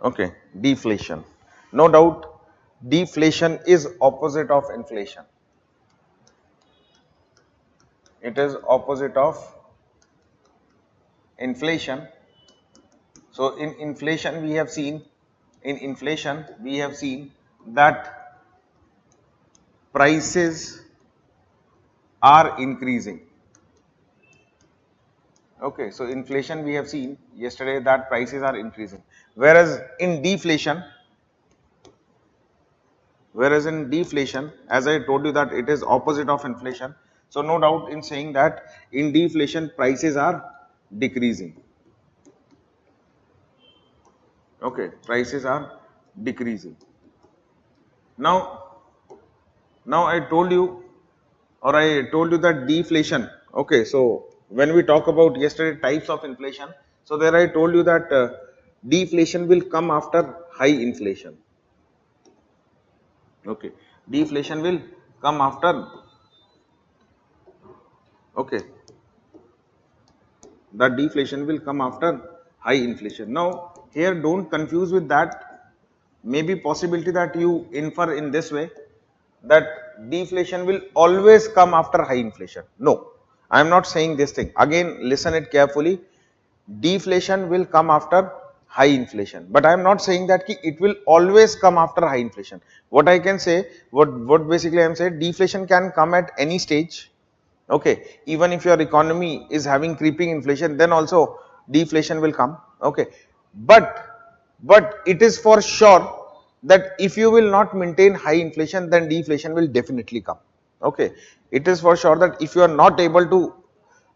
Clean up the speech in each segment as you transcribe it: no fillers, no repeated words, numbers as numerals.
Okay, deflation. No doubt, deflation is opposite of inflation. It is opposite of inflation. So in inflation we have seen that prices are increasing. Okay, so inflation we have seen yesterday that prices are increasing. Whereas in deflation, as I told you that it is opposite of inflation. So no doubt in saying that in deflation prices are decreasing. Okay, prices are decreasing. Now, I told you that deflation. Okay, so when we talk about yesterday types of inflation, so there I told you that deflation will come after high inflation. Okay, deflation will come after, okay, the deflation will come after high inflation. Now, here don't confuse with that. Maybe possibility that you infer in this way that deflation will always come after high inflation. No, I am not saying this thing. Again, listen it carefully. Deflation will come after high inflation, but I am not saying that it will always come after high inflation. What I can say, what basically I am saying, deflation can come at any stage. Okay, even if your economy is having creeping inflation, then also deflation will come. Okay, but it is for sure that if you will not maintain high inflation, then deflation will definitely come. Okay, it is for sure that if you are not able to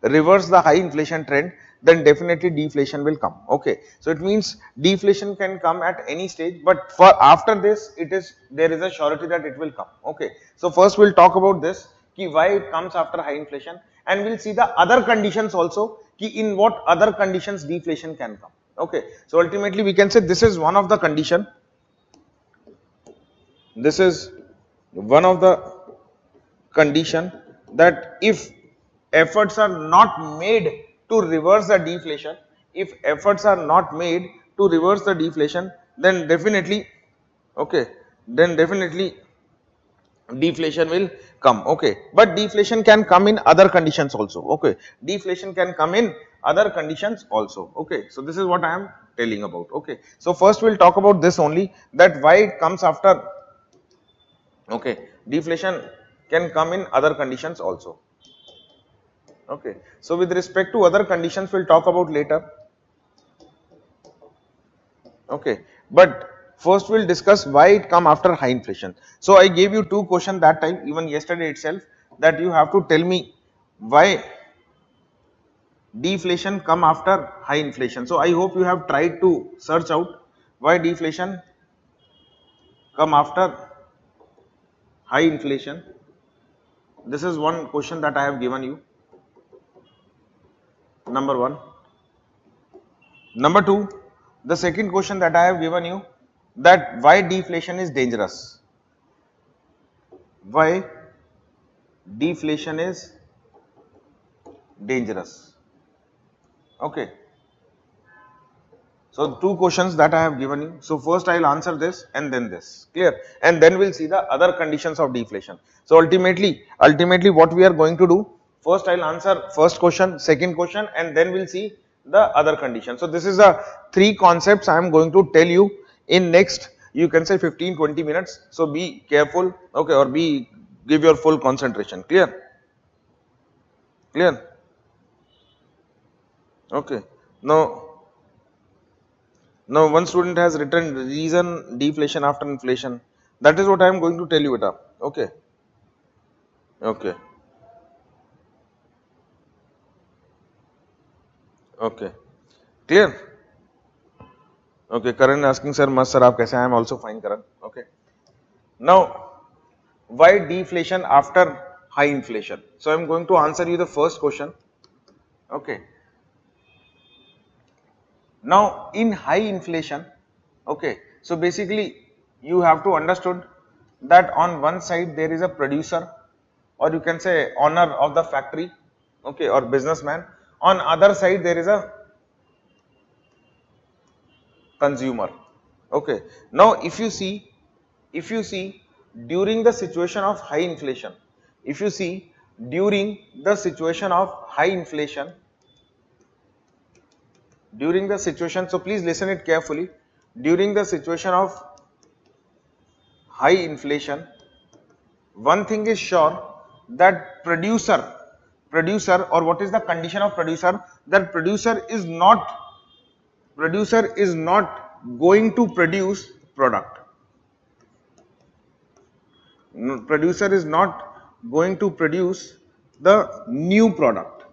reverse the high inflation trend, then definitely deflation will come. Okay, so it means deflation can come at any stage, but for after this there is a surety that it will come. Okay, so first we'll talk about this ki why it comes after high inflation, and we'll see the other conditions also ki in what other conditions deflation can come. Okay, so ultimately we can say this is one of the condition, this is one of the condition that if efforts are not made to reverse the deflation, then definitely, okay, then definitely deflation will come. Okay, but deflation can come in other conditions also. Okay, deflation can come in other conditions also. Okay, so this is what I am telling about. Okay, so first we'll talk about this only, that why it comes after. Okay, deflation can come in other conditions also. Okay, so with respect to other conditions we'll talk about later. Okay, but first we'll discuss why it come after high inflation. So I gave you two questions that time, even yesterday itself, that you have to tell me why deflation come after high inflation. So I hope you have tried to search out why deflation come after high inflation. This is one question that I have given you. Number one. Number two, the second question that I have given you, that why deflation is dangerous. Why deflation is dangerous. Okay. So two questions that I have given you. So first I will answer this and then this. Clear? And then we'll see the other conditions of deflation. So ultimately what we are going to do, first I will answer first question, second question, and then we'll see the other condition. So this is the three concepts I am going to tell you in next, you can say 15-20 minutes. So be careful, okay, or give your full concentration. Clear? Clear? Okay. Now one student has written reason deflation after inflation. That is what I am going to tell you, beta. Okay. Okay. Okay. Clear? Okay. Karan asking, sir, must sir, aap kaise? I am also fine, Karan. Okay. Now, why deflation after high inflation? So I am going to answer you the first question. Okay. Now in high inflation, okay, so basically you have to understood that on one side there is a producer, or you can say owner of the factory, okay, or businessman. On other side there is a consumer. Okay, now if you see during the situation of high inflation, if you see during the situation of high inflation, during the situation, so please listen it carefully, during the situation of high inflation, one thing is sure, that producer or what is the condition of producer, that producer is not going to produce product. Producer is not going to produce the new product.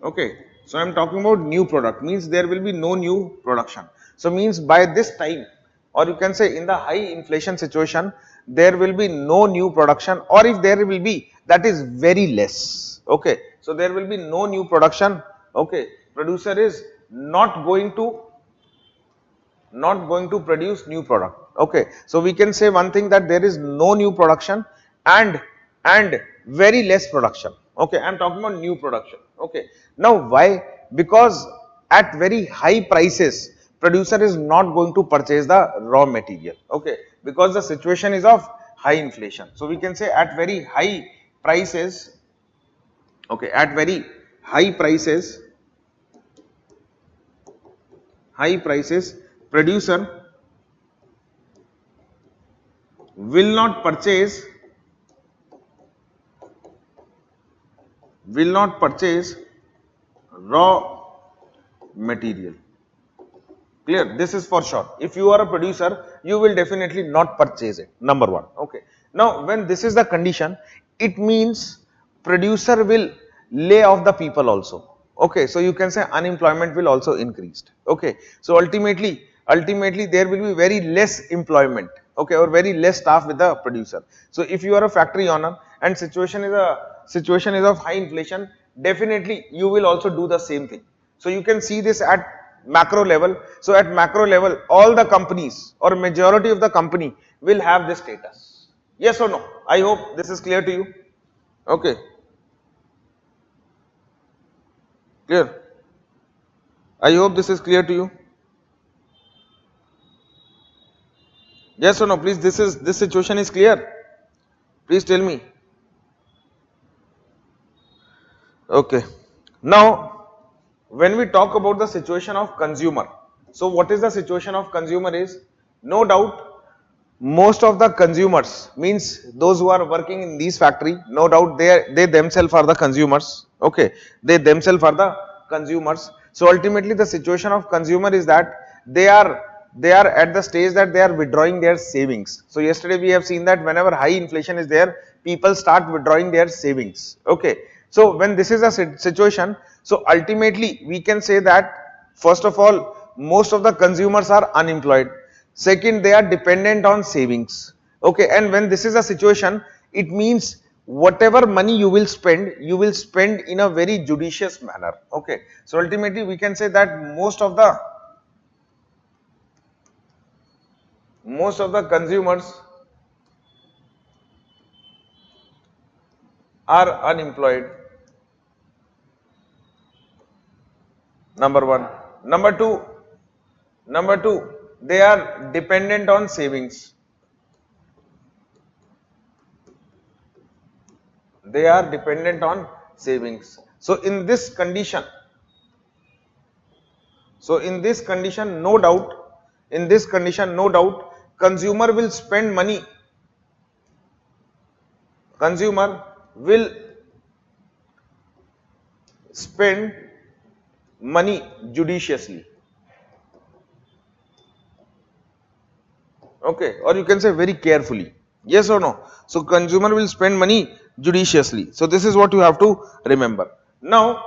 Okay, so I am talking about new product, means there will be no new production. So means by this time, or you can say in the high inflation situation, there will be no new production, or if there will be, that is very less. Okay, so there will be no new production. Okay, producer is not going to produce new product. Okay, so we can say one thing, that there is no new production and very less production. Okay, I am talking about new production. Okay, now why? Because at very high prices, producer is not going to purchase the raw material. Okay, because the situation is of high inflation. So we can say at very high prices, okay, at very high prices, producer will not purchase raw material. Clear? This is for sure. If you are a producer, you will definitely not purchase it. Number one. Okay. Now, when this is the condition, it means producer will lay off the people also. Okay. So you can say unemployment will also increase. Okay. So ultimately there will be very less employment. Okay, or very less staff with the producer. So if you are a factory owner and situation is of high inflation, definitely you will also do the same thing. So you can see this at macro level. So at macro level, all the companies or majority of the company will have this status. Yes or no? I hope this is clear to you. Okay. Clear? I hope this is clear to you. Yes or no? Please, this situation is clear. Please tell me. Okay. Now, when we talk about the situation of consumer, so what is the situation of consumer is, no doubt, most of the consumers, means those who are working in these factory, no doubt they themselves are the consumers. Okay, they themselves are the consumers. So ultimately the situation of consumer is that they are at the stage that they are withdrawing their savings. So yesterday we have seen that whenever high inflation is there, people start withdrawing their savings. Okay, so when this is a situation, so ultimately we can say that first of all, most of the consumers are unemployed. Second, they are dependent on savings. Okay, and when this is a situation, it means whatever money you will spend in a very judicious manner. Okay, so ultimately we can say that most of the consumers are unemployed. Number one. Number two, they are dependent on savings. They are dependent on savings. So in this condition, no doubt, consumer will spend money. Consumer will spend money judiciously. Okay, or you can say very carefully. Yes or no? So consumer will spend money judiciously. So this is what you have to remember. Now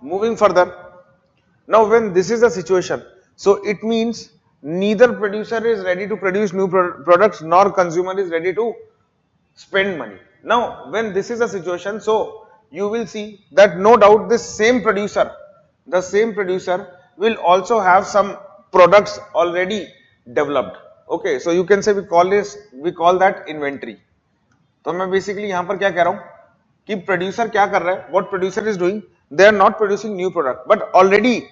moving further. Now when this is the situation, so it means neither producer is ready to produce new products nor consumer is ready to spend money. Now when this is the situation, so you will see that no doubt the same producer will also have some products already developed. Okay, so you can say we call that inventory. तो मैं basically यहाँ पर क्या कह रहा हूँ कि producer क्या कर रहा है, what producer is doing, They are not producing new product, but already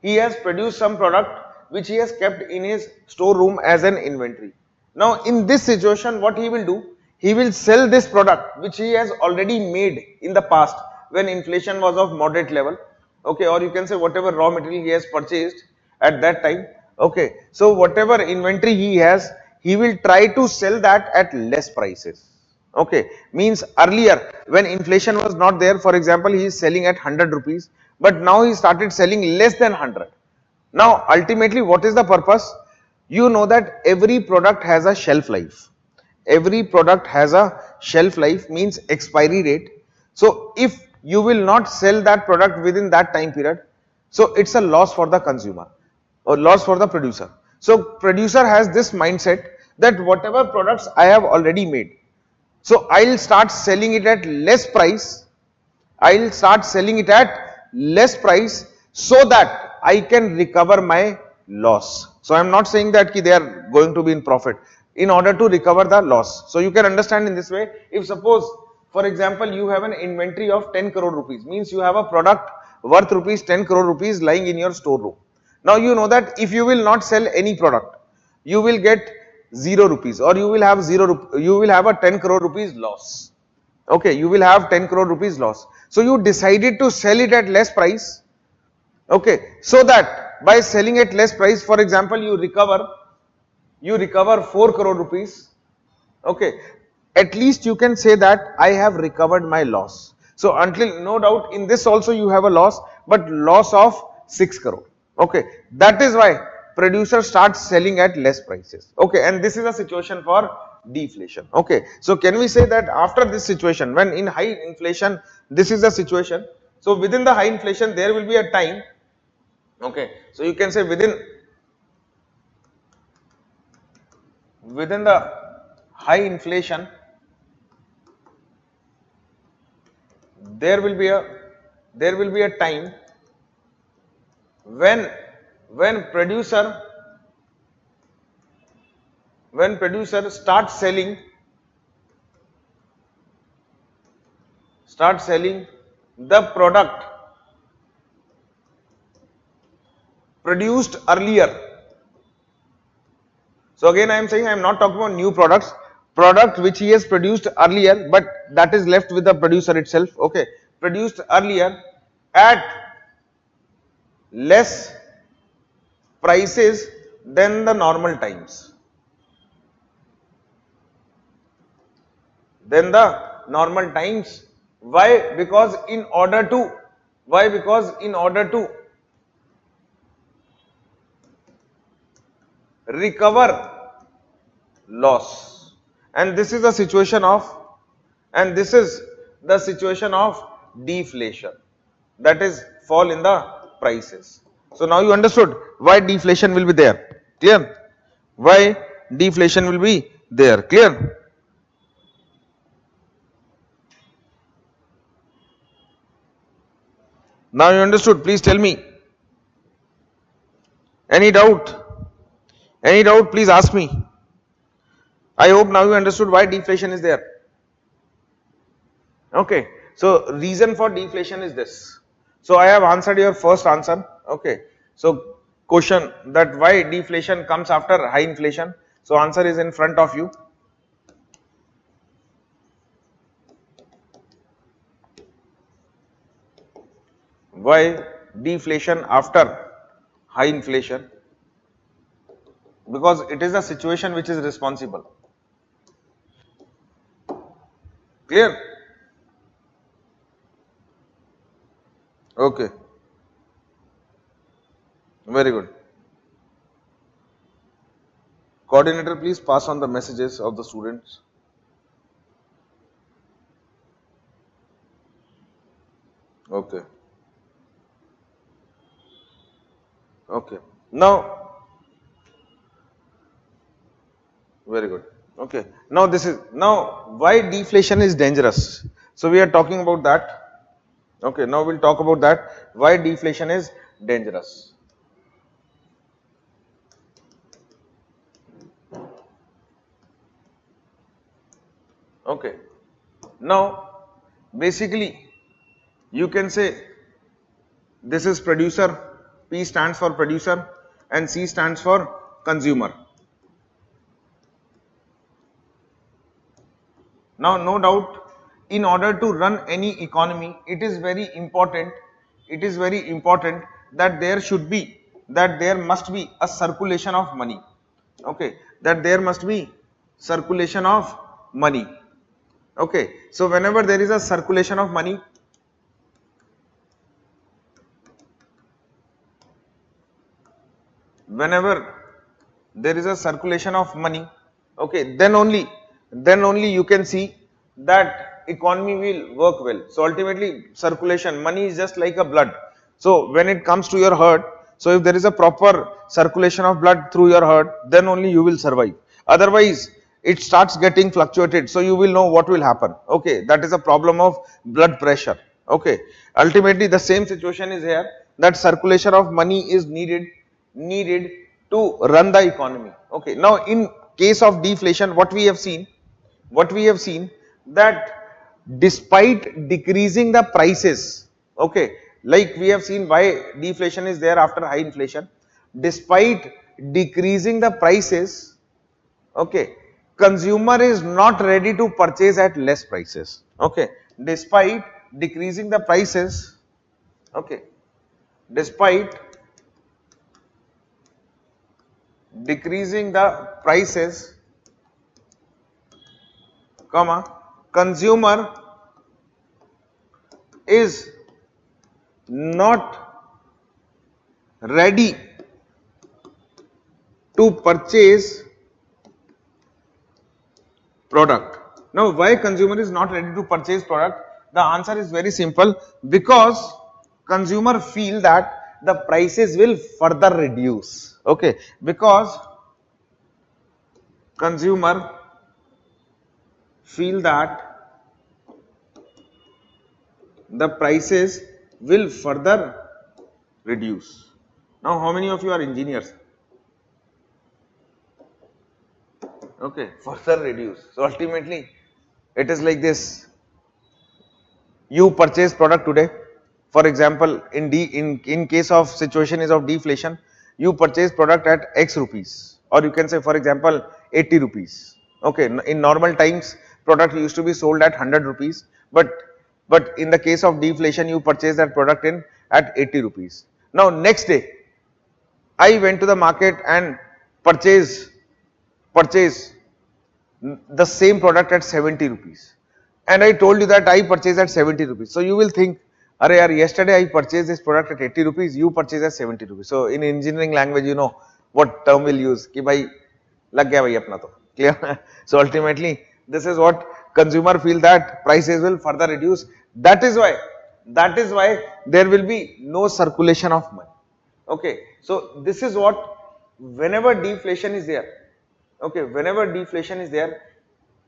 he has produced some product which he has kept in his storeroom as an inventory. Now in this situation, what he will do? He will sell this product which he has already made in the past when inflation was of moderate level, okay, or you can say whatever raw material he has purchased at that time, okay. So whatever inventory he has, he will try to sell that at less prices. Okay, means earlier when inflation was not there, for example, he is selling at 100 rupees, but now he started selling less than 100. Now ultimately what is the purpose? You know that every product has a shelf life. Every product has a shelf life, means expiry date. So if you will not sell that product within that time period, so it's a loss for the consumer or loss for the producer. So producer has this mindset that whatever products I have already made, so I'll start selling it at less price. I'll start selling it at less price so that I can recover my loss. So I'm not saying that they are going to be in profit in order to recover the loss. So you can understand in this way, if suppose for example you have an inventory of 10 crore rupees, means you have a product worth rupees 10 crore rupees lying in your storeroom. Now you know that if you will not sell any product, you will get 0 rupees, or you will have you will have a 10 crore rupees loss. Okay, you will have 10 crore rupees loss. So you decided to sell it at less price. Okay, so that by selling at less price, for example, you recover 4 crore rupees. Okay, at least you can say that I have recovered my loss. So until, no doubt in this also you have a loss, but loss of 6 crore. Okay, that is why producer starts selling at less prices. Okay, and this is a situation for deflation. Okay, so can we say that after this situation, when in high inflation, this is the situation. So within the high inflation, there will be a time. Okay, so you can say within the high inflation, there will be a time when producer starts selling the product produced earlier. So again I am saying I am not talking about new products, product which he has produced earlier, but that is left with the producer itself. Okay, produced earlier at less prices than the normal times. Why? Because in order to recover loss, and this is the situation of deflation, that is fall in the prices. So now you understood why deflation will be there. Clear? Why deflation will be there. Clear? Now you understood. Please tell me. Any doubt? Any doubt? Please ask me. I hope now you understood why deflation is there. Okay. So reason for deflation is this. So I have answered your first answer. Okay. So question that why deflation comes after high inflation. So answer is in front of you. Why deflation after high inflation? Because it is a situation which is responsible. Clear? Okay. Very good. Coordinator, please pass on the messages of the students. Okay. Okay. Now, very good. Okay. Now why deflation is dangerous. So we are talking about that. Okay. Now we'll talk about that. Why deflation is dangerous. Okay. Now, basically, you can say This is producer, P stands for producer and C stands for consumer. Now, no doubt, in order to run any economy, it is very important that there must be a circulation of money. Okay, that there must be circulation of money. Okay, so whenever there is a circulation of money, whenever there is a circulation of money, okay, then only you can see that economy will work well. So ultimately circulation, money is just like a blood. So when it comes to your heart, so if there is a proper circulation of blood through your heart, then only you will survive. Otherwise it starts getting fluctuated, so you will know what will happen. Okay, that is a problem of blood pressure. Okay, ultimately the same situation is here, that circulation of money is needed to run the economy. Okay, now in case of deflation, what we have seen that despite decreasing the prices, okay, like we have seen why deflation is there after high inflation, despite decreasing the prices, okay, consumer is not ready to purchase at less prices. Okay, despite decreasing the prices, okay, despite decreasing the prices, comma, consumer is not ready to purchase product. Now why consumer is not ready to purchase product? The answer is very simple, because consumer feel that the prices will further reduce. Okay, because consumer feel that the prices will further reduce. Now how many of you are engineers? Okay, further reduce. So ultimately it is like this, you purchase product today, for example in case of situation is of deflation, you purchase product at X rupees, or you can say for example 80 rupees. Okay, in normal times product used to be sold at 100 rupees, but in the case of deflation you purchase that product in at 80 rupees. Now next day I went to the market and purchase the same product at 70 rupees, and I told you that I purchased at 70 rupees. So you will think, Arey yaar, yesterday I purchased this product at 80 rupees, you purchased at 70 rupees. So in engineering language, you know what term we'll use, ki bhai lag gaya bhai apna to, clear? So ultimately this is what consumer feel, that prices will further reduce. That is why there will be no circulation of money. Okay, so this is what, whenever deflation is there, okay, whenever deflation is there,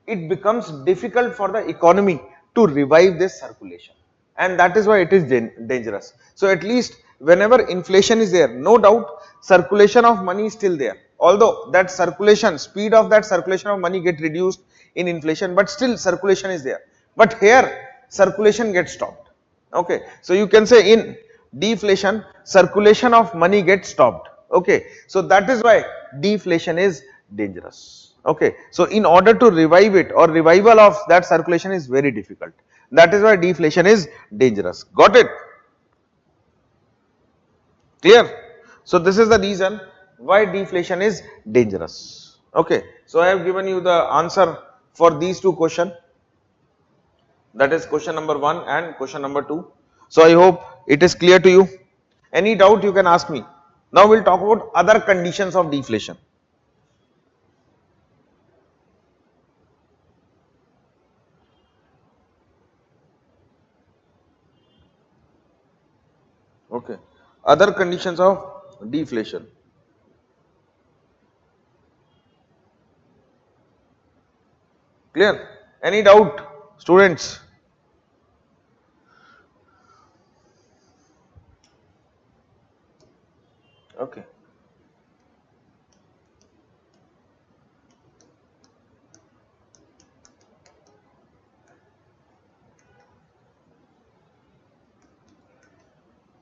it becomes difficult for the economy to revive this circulation, and that is why it is dangerous. So at least whenever inflation is there, no doubt circulation of money is still there, although that circulation, speed of that circulation of money get reduced in inflation, but still circulation is there. But here circulation gets stopped. Okay, so you can say in deflation circulation of money gets stopped. Okay, so that is why deflation is dangerous. Okay, so in order to revive it, or revival of that circulation is very difficult. That is why deflation is dangerous. Got it? Clear? So this is the reason why deflation is dangerous. Okay, so I have given you the answer for these two questions, that is question number 1 and question number 2. So I hope it is clear to you. Any doubt you can ask me. Now we will talk about other conditions of deflation. Okay, other conditions of deflation. Clear? Any doubt, students? Okay.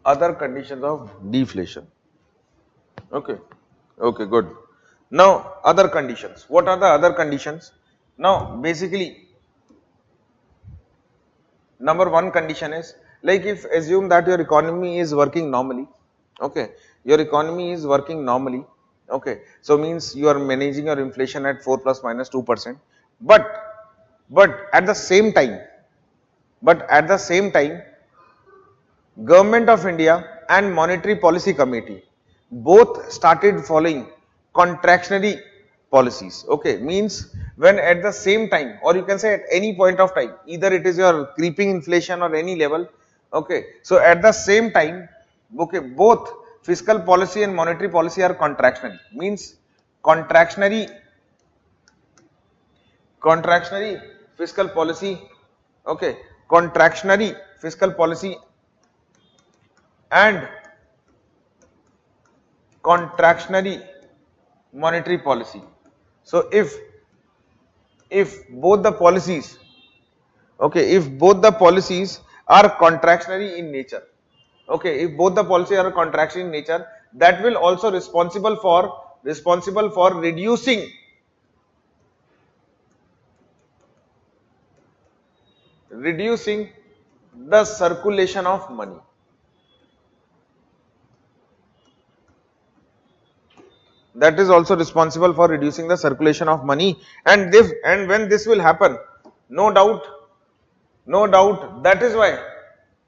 other conditions of deflation. Okay, okay, good. Now other conditions. What are the other conditions? Now basically number one condition is like if assume that your economy is working normally, okay, your economy is working normally, okay, so means you are managing your inflation at 4 plus minus 2%, but at the same time, Government of India and Monetary Policy Committee both started following contractionary policies. Okay, means when at the same time, or you can say at any point of time, either it is your creeping inflation or any level. Okay, so at the same time, okay, both fiscal policy and monetary policy are contractionary. Means contractionary fiscal policy. Okay, contractionary fiscal policy and contractionary monetary policy. So if both the policies, okay, if both the policies are contractionary in nature, okay, if both the policies are contractionary in nature, that will also responsible for reducing the circulation of money. That is also responsible for reducing the circulation of money, and when this will happen, no doubt, that is why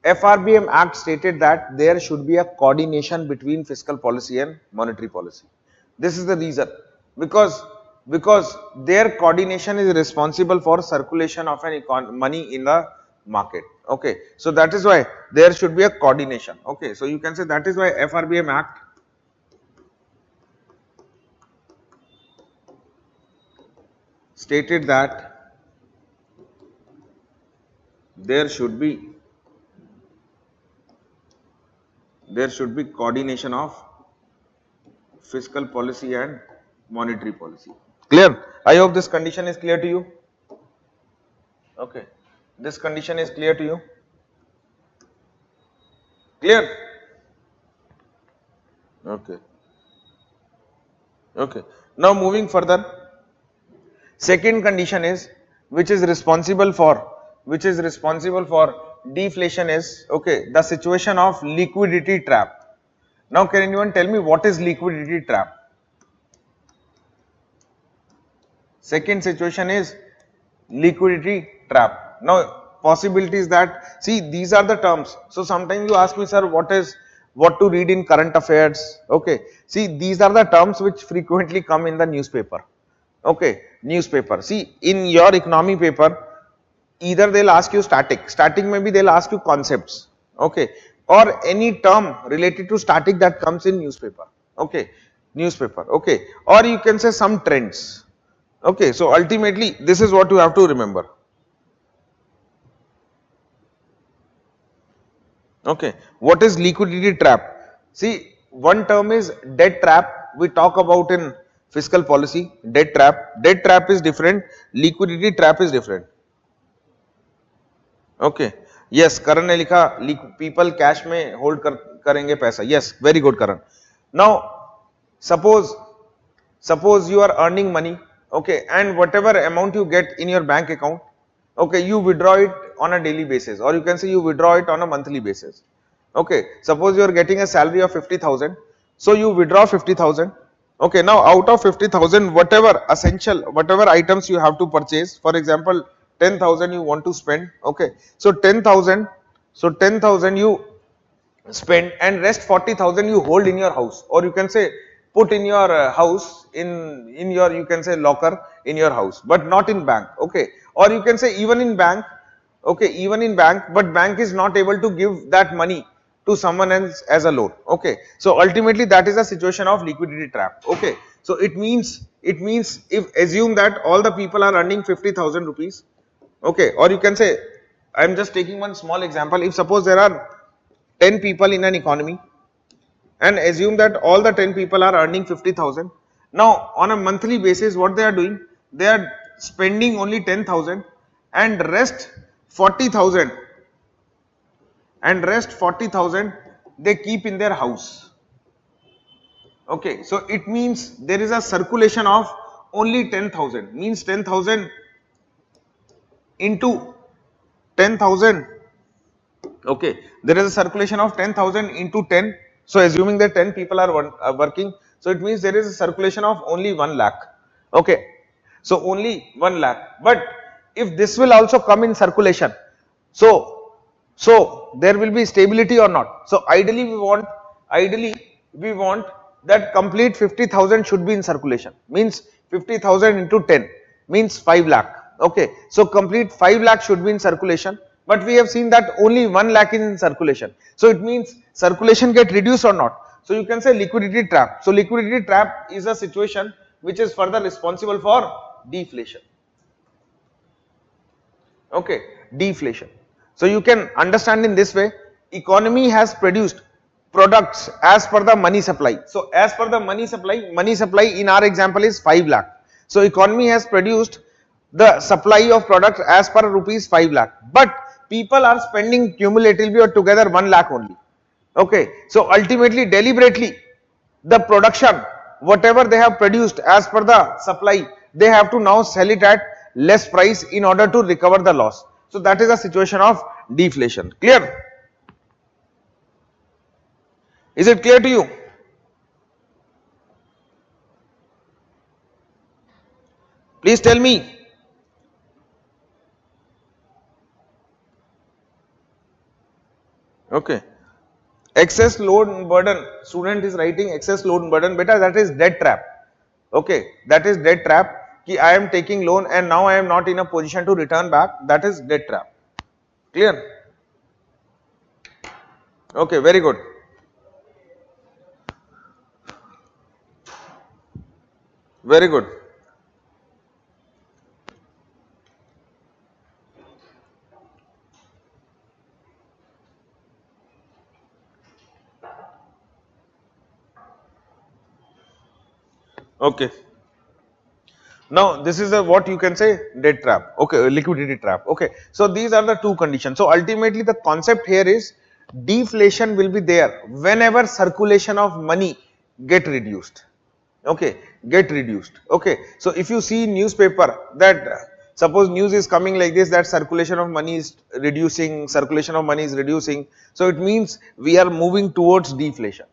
FRBM Act stated that there should be a coordination between fiscal policy and monetary policy. This is the reason, because their coordination is responsible for circulation of money in the market. Okay, so that is why there should be a coordination. Okay, so you can say that is why FRBM Act stated that there should be coordination of fiscal policy and monetary policy. Clear? I hope this condition is clear to you. Okay, this condition is clear to you. Clear? Okay. Okay. Now moving further, second condition is which is responsible for deflation is, okay, the situation of liquidity trap. Now can anyone tell me what is liquidity trap? Second situation is liquidity trap. Now possibilities that, see, these are the terms. So sometimes you ask me, sir, what to read in current affairs? Okay, see, these are the terms which frequently come in the newspaper. Okay, newspaper. See, in your economy paper, either they'll ask you static, maybe they'll ask you concepts. Okay, or any term related to static that comes in newspaper. Okay, okay, or you can say some trends. Okay, so ultimately this is what you have to remember. Okay, what is liquidity trap? See, one term is debt trap, we talk about in fiscal policy. Debt trap is different, liquidity trap is different. Okay, yes, Karan ne likha people cash mein hold karenge paisa. Yes, very good, Karan. Now suppose you are earning money, okay, and whatever amount you get in your bank account, okay, you withdraw it on a daily basis, or you can say you withdraw it on a monthly basis. Okay, suppose you are getting a salary of 50,000, so you withdraw 50,000. Okay, now out of 50,000, whatever items you have to purchase, for example 10,000 you want to spend. Okay, so 10,000 you spend, and rest 40,000 you hold in your house, or you can say put in your house, in your, you can say, locker in your house, but not in bank. Okay, or you can say even in bank. Okay, even in bank, but bank is not able to give that money to someone else as a loan. Okay, so ultimately that is a situation of liquidity trap. Okay, so it means if assume that all the people are earning 50,000 rupees. Okay, or you can say, I am just taking one small example. If suppose there are 10 people in an economy, and assume that all the 10 people are earning 50,000. Now on a monthly basis, what they are doing, they are spending only 10,000, and rest 40,000, they keep in their house. Okay, so it means there is a circulation of only 10,000, means 10,000 into 10,000. Okay, there is a circulation of 10,000 into 10. So assuming that 10 people are working, so it means there is a circulation of only 1 lakh. Okay, so only 1 lakh. But if this will also come in circulation, so there will be stability or not. So ideally we want that complete 50,000 should be in circulation. Means 50,000 into 10 means 5 lakh. Okay, so complete 5 lakh should be in circulation. But we have seen that only 1 lakh is in circulation. So it means circulation get reduced or not. So you can say liquidity trap. So liquidity trap is a situation which is further responsible for deflation. Okay, deflation. So you can understand in this way, economy has produced products as per the money supply. So as per the money supply in our example is 5 lakh. So economy has produced the supply of products as per rupees 5 lakh. But people are spending cumulatively or together 1 lakh only. Okay, so ultimately deliberately the production whatever they have produced as per the supply, they have to now sell it at less price in order to recover the loss. So that is a situation of deflation. Clear? Is it clear to you? Please tell me. Okay. Excess load burden, student is writing excess load burden, beta, that is debt trap. Okay, that is debt trap. Ki I am taking loan and now I am not in a position to return back, that is debt trap. Clear? Okay, very good. Very good. Okay. Now this is a what you can say debt trap. Okay, liquidity trap. Okay. So these are the two conditions. So ultimately the concept here is deflation will be there whenever circulation of money get reduced. Okay, get reduced. Okay. So if you see newspaper that suppose news is coming like this, that circulation of money is reducing, circulation of money is reducing. So it means we are moving towards deflation.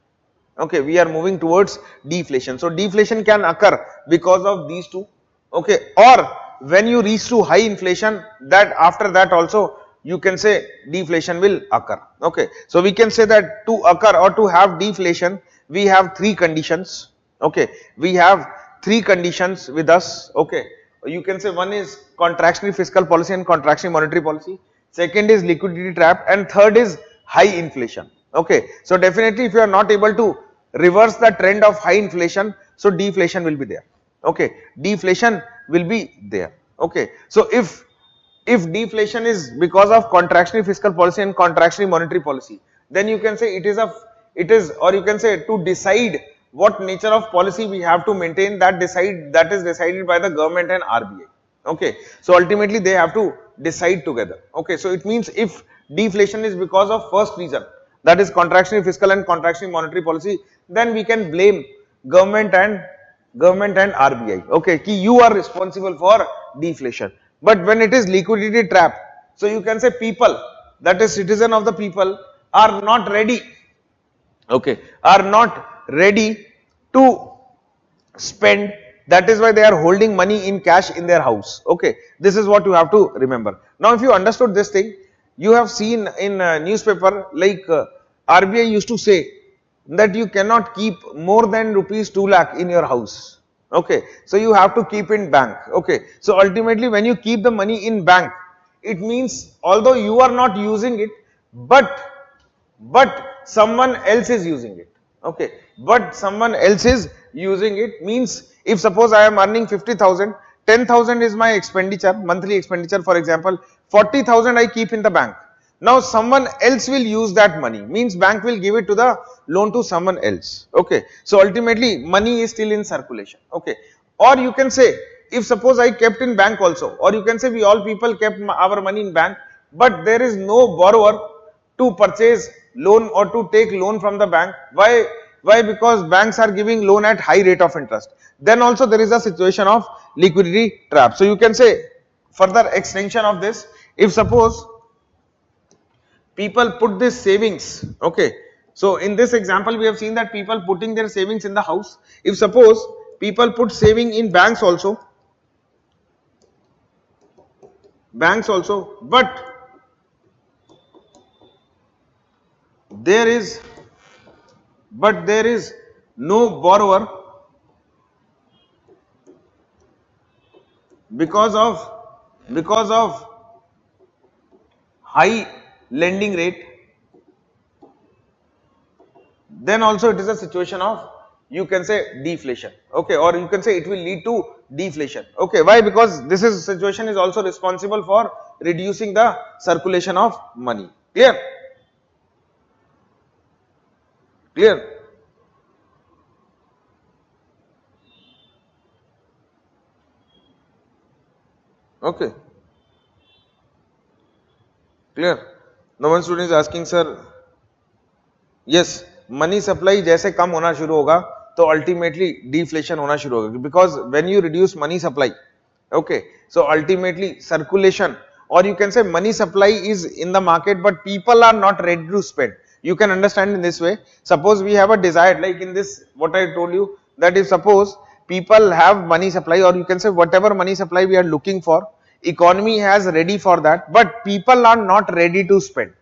Okay, we are moving towards deflation. So deflation can occur because of these two. Okay, or when you reach to high inflation, that after that also you can say deflation will occur. Okay, so we can say that to occur or to have deflation, we have three conditions. Okay, we have three conditions with us. Okay, you can say one is contractionary fiscal policy and contractionary monetary policy. Second is liquidity trap, and third is high inflation. Okay, so definitely if you are not able to reverse the trend of high inflation, so deflation will be there. Okay, deflation will be there. Okay, so if deflation is because of contractionary fiscal policy and contractionary monetary policy, then you can say it is or you can say to decide what nature of policy we have to maintain, that is decided by the government and RBI. Okay, so ultimately they have to decide together. Okay, so it means if deflation is because of first reason, that is contractionary fiscal and contractionary monetary policy, then we can blame government and RBI. Okay, ki you are responsible for deflation. But when it is liquidity trap, so you can say people, that is citizen of the people, are not ready. Okay, are not ready to spend. That is why they are holding money in cash in their house. Okay, this is what you have to remember. Now, if you understood this thing, you have seen in newspaper like RBI used to say that you cannot keep more than rupees 2 lakh in your house. Okay, so you have to keep in bank. Okay, so ultimately when you keep the money in bank, it means although you are not using it, but someone else is using it. Okay, but someone else is using it, means if suppose I am earning 50,000, 10,000 is my expenditure, monthly expenditure, for example, 40,000 I keep in the bank. Now someone else will use that money, means bank will give it to the loan to someone else. Okay, so ultimately money is still in circulation. Okay, or you can say if suppose I kept in bank also, or you can say we all people kept our money in bank, but there is no borrower to purchase loan or to take loan from the bank. Why? Because banks are giving loan at high rate of interest. Then also there is a situation of liquidity trap. So you can say further extension of this, if suppose people put this savings, okay. So in this example we have seen that people putting their savings in the house. If suppose people put saving in banks also, but there is no borrower because of high lending rate, then also it is a situation of, you can say, deflation, okay, or you can say it will lead to deflation, okay. Why? Because this situation is also responsible for reducing the circulation of money. Clear? Okay, clear. Now one student is asking, sir, yes, money supply जैसे कम होना शुरू होगा तो ultimately deflation होना शुरू होगा, because when you reduce money supply, okay, so ultimately circulation, or you can say money supply is in the market but people are not ready to spend. You can understand in this way. Suppose we have a desire, like in this what I told you, that if suppose people have money supply, or you can say whatever money supply we are looking for, economy has ready for that, but people are not ready to spend,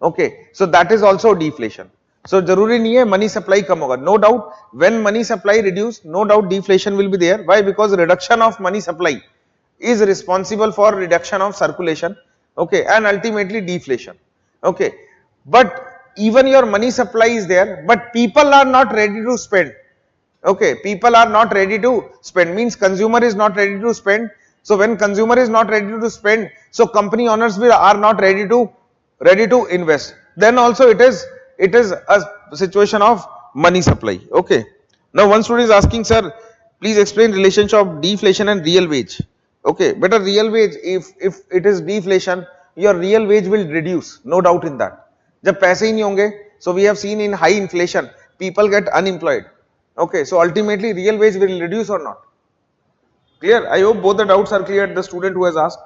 okay, so that is also deflation. So जरूरी नहीं है money supply कम होगा, no doubt when money supply reduce, no doubt deflation will be there. Why? Because reduction of money supply is responsible for reduction of circulation, okay, and ultimately deflation, okay. But even your money supply is there, but people are not ready to spend, okay, people are not ready to spend, means consumer is not ready to spend. So when consumer is not ready to spend, so company owners are not ready to invest. Then also it is a situation of money supply, okay. Now one student is asking, sir, please explain relationship of deflation and real wage, okay. But a real wage, if it is deflation, your real wage will reduce, no doubt in that. जब पैसे ही नहीं होंगे, so we have seen in high inflation people get unemployed, okay, so ultimately real wage will reduce or not. Clear? I hope both the doubts are clear, the student who has asked.